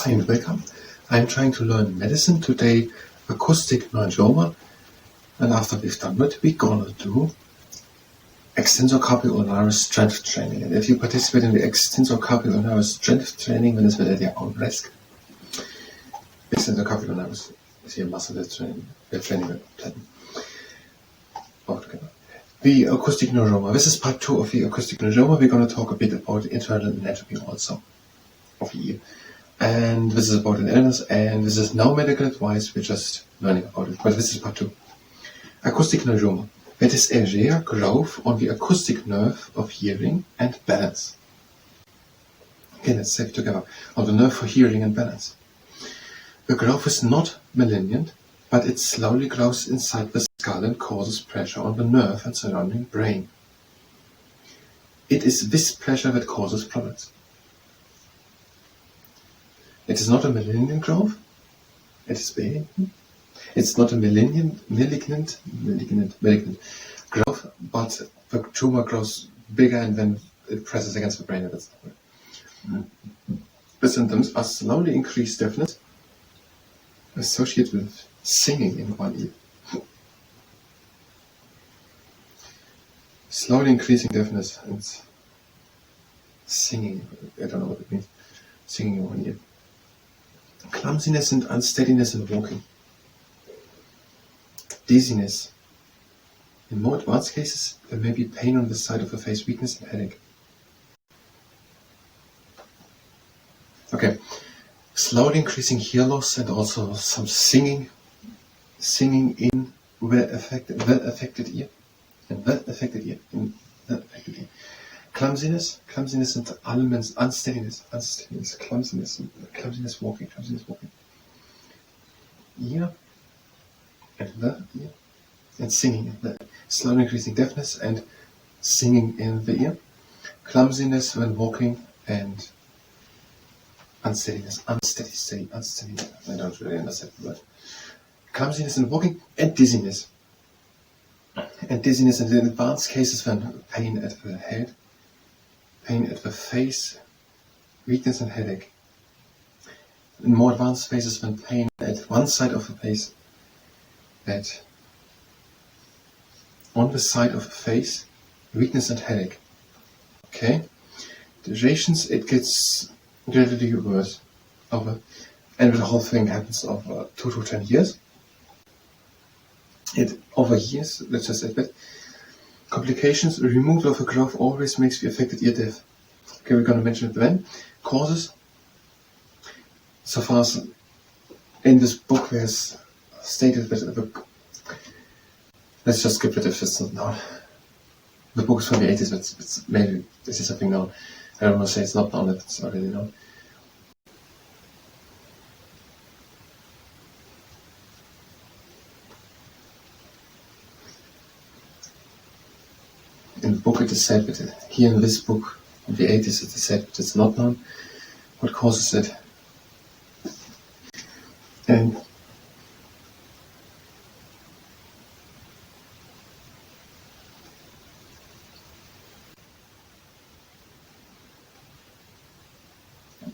Hi and welcome. I'm trying to learn medicine today, acoustic neuroma, and after we've done it, we're gonna do extensocardiopulmonary strength training. And if you participate in the extensocardiopulmonary strength training, then it's at your own risk. Extensocardiopulmonary is here muscle training. We're training with platinum. Altogether. The acoustic neuroma. This is part 2 of the acoustic neuroma. We're gonna talk a bit about internal anatomy also of the ear. And this is about an illness, and this is no medical advice, we're just learning about it. But this is part 2. Acoustic neuroma. It is a rare growth on the acoustic nerve of hearing and balance. Okay, let's say it together. On the nerve for hearing and balance. The growth is not malignant, but it slowly grows inside the skull and causes pressure on the nerve and surrounding brain. It is this pressure that causes problems. It is not a malignant growth. It is benign. It's not a malignant growth, but the tumor grows bigger and then it presses against the brain. And that's not good. The symptoms are slowly increased deafness associated with singing in one ear. Slowly increasing deafness and singing. I don't know what it means. Singing in one ear. Clumsiness and unsteadiness in walking. Dizziness. In more advanced cases, there may be pain on the side of the face, weakness and headache. Okay. Slowly increasing hear loss and also some singing in the affected ear. In the affected ear. Clumsiness and elements, unsteadiness, clumsiness walking. Ear and the ear. And singing in the slowly increasing deafness and singing in the ear. Clumsiness when walking and unsteadiness. Unsteady. I don't really understand the word. Clumsiness in walking and dizziness. And dizziness in the advanced cases when pain at the head. Pain at the face, weakness and headache. In more advanced phases when pain at one side of the face, on the side of the face, weakness and headache. Okay? Durations, it gets gradually worse. And the whole thing happens over 2 to 10 years. Over years, let's just say that. Complications, removal of a growth always makes the affected ear deaf. Okay, we're going to mention it then. Causes, so far as in this book there's stated that let's just skip it if it's not known. The book is from the 80s, but it's maybe this is something known. I don't want to say it's not known, it's already known. In the book it is said that here in this book of the 80s it is said that it's not known what causes it. And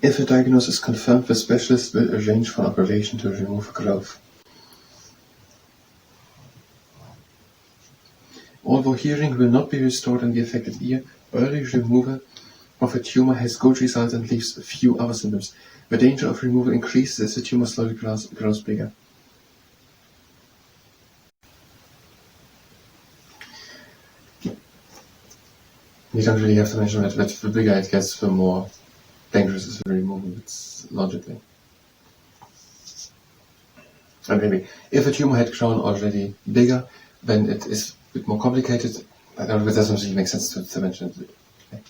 if a diagnosis is confirmed, the specialist will arrange for an operation to remove a growth. Although hearing will not be restored in the affected ear, early removal of a tumor has good results and leaves few other symptoms. The danger of removal increases as the tumor slowly grows bigger. You don't really have to mention that the bigger it gets, the more dangerous is the removal. It's logically. And maybe if a tumor had grown already bigger, then it is a bit more complicated. I don't know if it doesn't really make sense to mention it. Okay.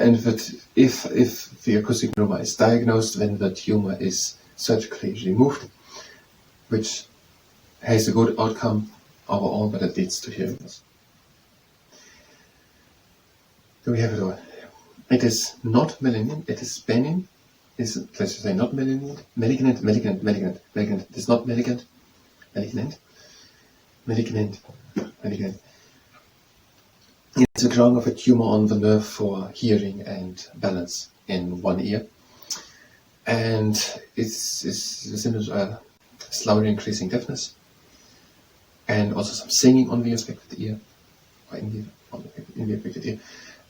And that if the acoustic neuroma is diagnosed, then the tumor is surgically removed, which has a good outcome overall, but it leads to hearing loss. Do we have it all? It is not malignant, it is benign. Let's just say not malignant. Malignant. It is not malignant. Malignant. It's a growing of a tumor on the nerve for hearing and balance. in one ear. And it's the symptoms are slowly increasing deafness, and also some singing on the affected ear, or in the affected ear,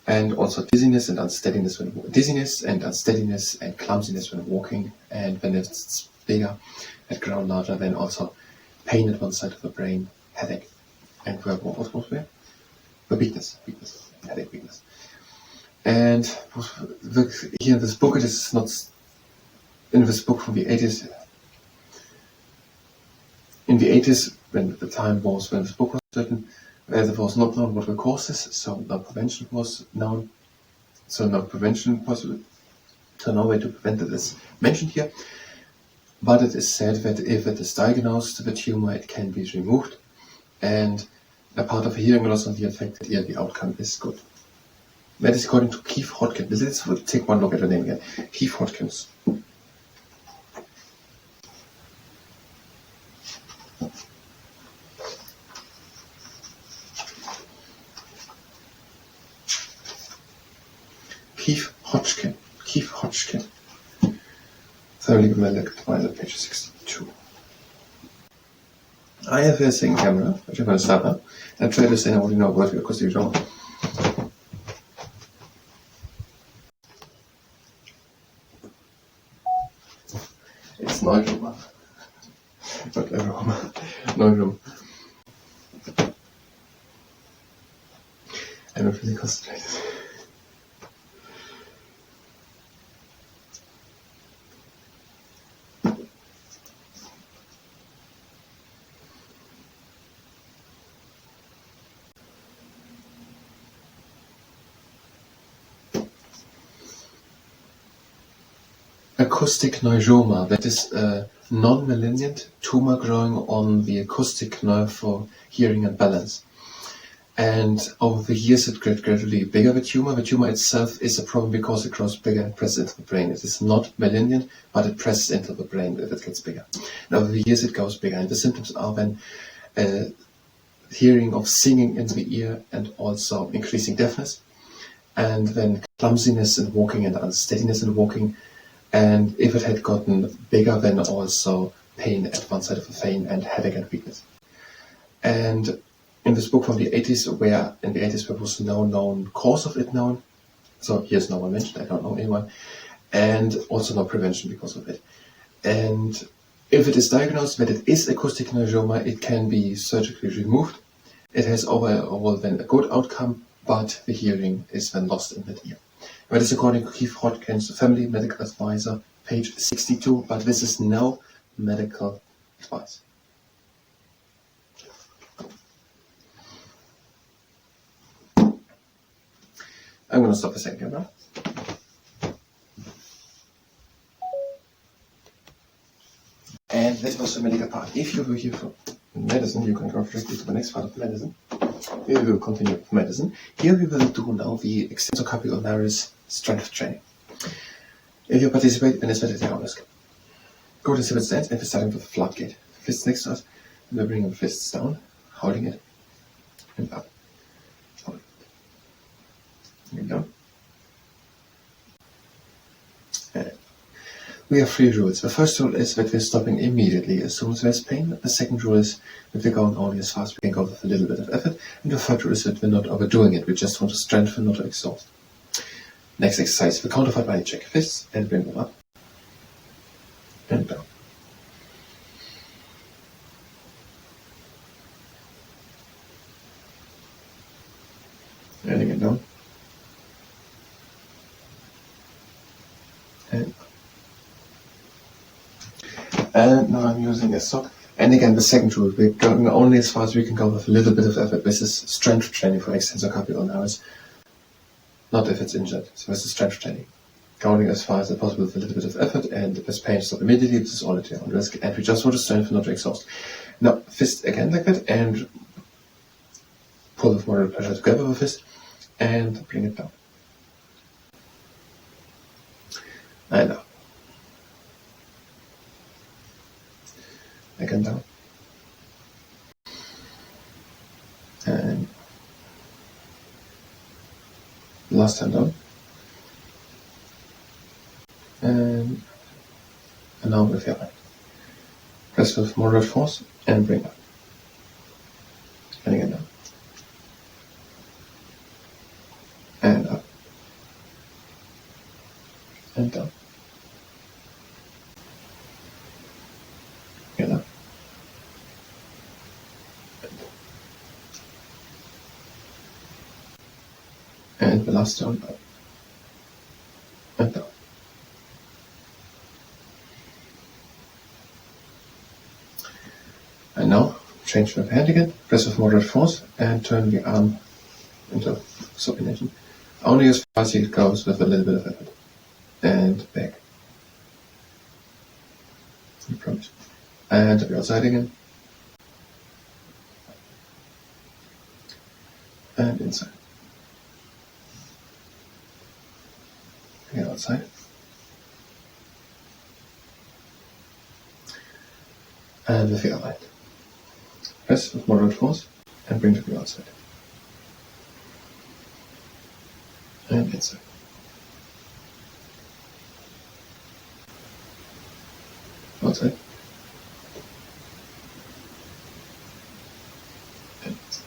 and also dizziness and unsteadiness and clumsiness when walking, and when it's bigger, had grown larger, then also pain at one side of the brain, headache, and where the weakness, headache, weakness. And here in this book, it is not in this book from the 80s. In the 80s, when the time was when this book was written, there was not known what the cause is, so no prevention was known. So no prevention possible. So no way to prevent it is mentioned here. But it is said that if it is diagnosed, the tumor, it can be removed, and a part of hearing loss on the affected ear, the outcome is good. That is according to Keith Hodkins. Let's take one look at the name again. Keith Hodkins. Keith Hodgkin. Thoroughly Medical, page 62. I have a second camera, which I'm going to start now, and try to say now what you know about the acoustic genre. It's Neuroma. Not Neuroma. Neuroma. I'm not really concentrated. Acoustic neuroma, that is a non-malignant tumor growing on the acoustic nerve for hearing and balance. And over the years it gets gradually bigger, the tumor. The tumor itself is a problem because it grows bigger and presses into the brain. It is not malignant, but it presses into the brain if it gets bigger. And over the years it goes bigger, and the symptoms are then hearing of singing in the ear and also increasing deafness, and then clumsiness in walking and unsteadiness in walking. And if it had gotten bigger, then also pain at one side of the vein and headache and weakness. And in this book from the 80s, where in the 80s there was no known cause of it known, so here's no one mentioned, I don't know anyone, and also no prevention because of it. And if it is diagnosed that it is acoustic neuroma, it can be surgically removed. It has overall then a good outcome, but the hearing is then lost in that ear. That is according to Keith Hodkins, Family Medical Advisor, page 62, but this is no medical advice. I'm going to stop a second now. And that was the medical part. If you were here for medicine, you can go directly to the next part of medicine. We will continue with medicine. Here we will do now the extensor strength training. If you participate in this meditation, go to separate stance and we're starting with the floodgate. Fists next to us, and we're bringing the fists down, holding it, and up. Hold it. And down. And we have 3 rules. The first rule is that we're stopping immediately as soon as there's pain. The second rule is that we're going only as fast as we can go with a little bit of effort. And the third rule is that we're not overdoing it. We just want to strengthen, not to exhaust. Next exercise, the counterpart body check. Fists and bring them up and down. And again down. And now I'm using a sock. And again, the second rule, we're going only as far as we can go with a little bit of effort. This is strength training for extensor carpioulnaris. Not if it's injured. So this is strength training. Going as far as possible with a little bit of effort, and if there's pain, stop immediately. This is all at your own risk. And we just want to strengthen, not to exhaust. Now, fist again like that, and pull with moderate pressure together with the fist, and bring it down. And up. Again down. And last time down. and now with your right. Press with moderate force and bring up. And again down. And up. And down. Again up. And the last down, up. And down. And now, change the hand again, press with moderate force, and turn the arm into supination. Only as far as it goes with a little bit of effort. And back. I promise. And to the outside again. And inside. Again outside. And with the other hand. Press with moderate force and bring to the outside. And inside. Outside. And inside.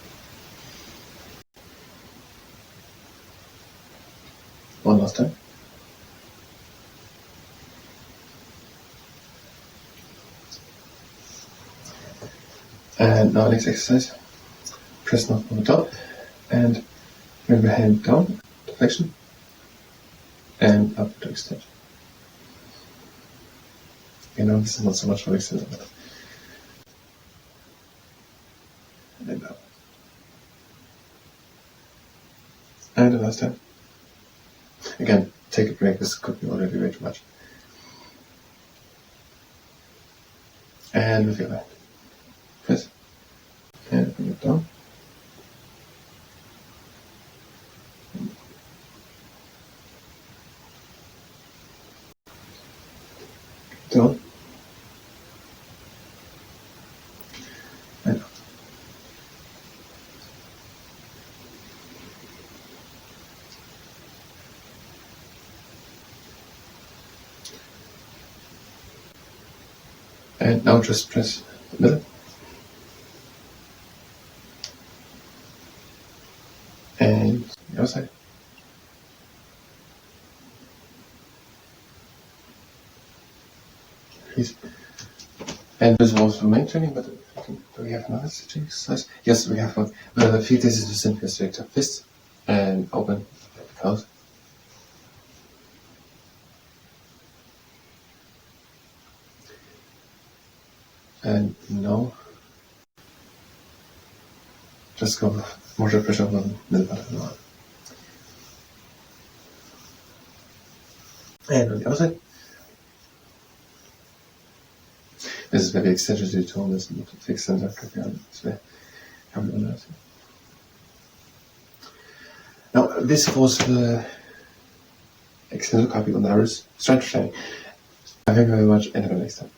One last time. And now next exercise, press knob on the top and bring the hand down to flexion and up to extension. You know, this is not so much for extension, but and then up. And the last time. Again, take a break, this could be already way too much. And with your hand. Press and bring it down. Down. And up. And now just press the middle. And the other side. Please. And this was the main training, but I think, do we have another exercise? Yes, we have one. The field is to simply straight up fist and open, close. And now, just go with moderate pressure on the middle part of the arm. And on the other side. This is very extensively tone, this is not fixed center, this way. Now, this was the extended copy on the RS strength training. Thank you very much, and have a nice time.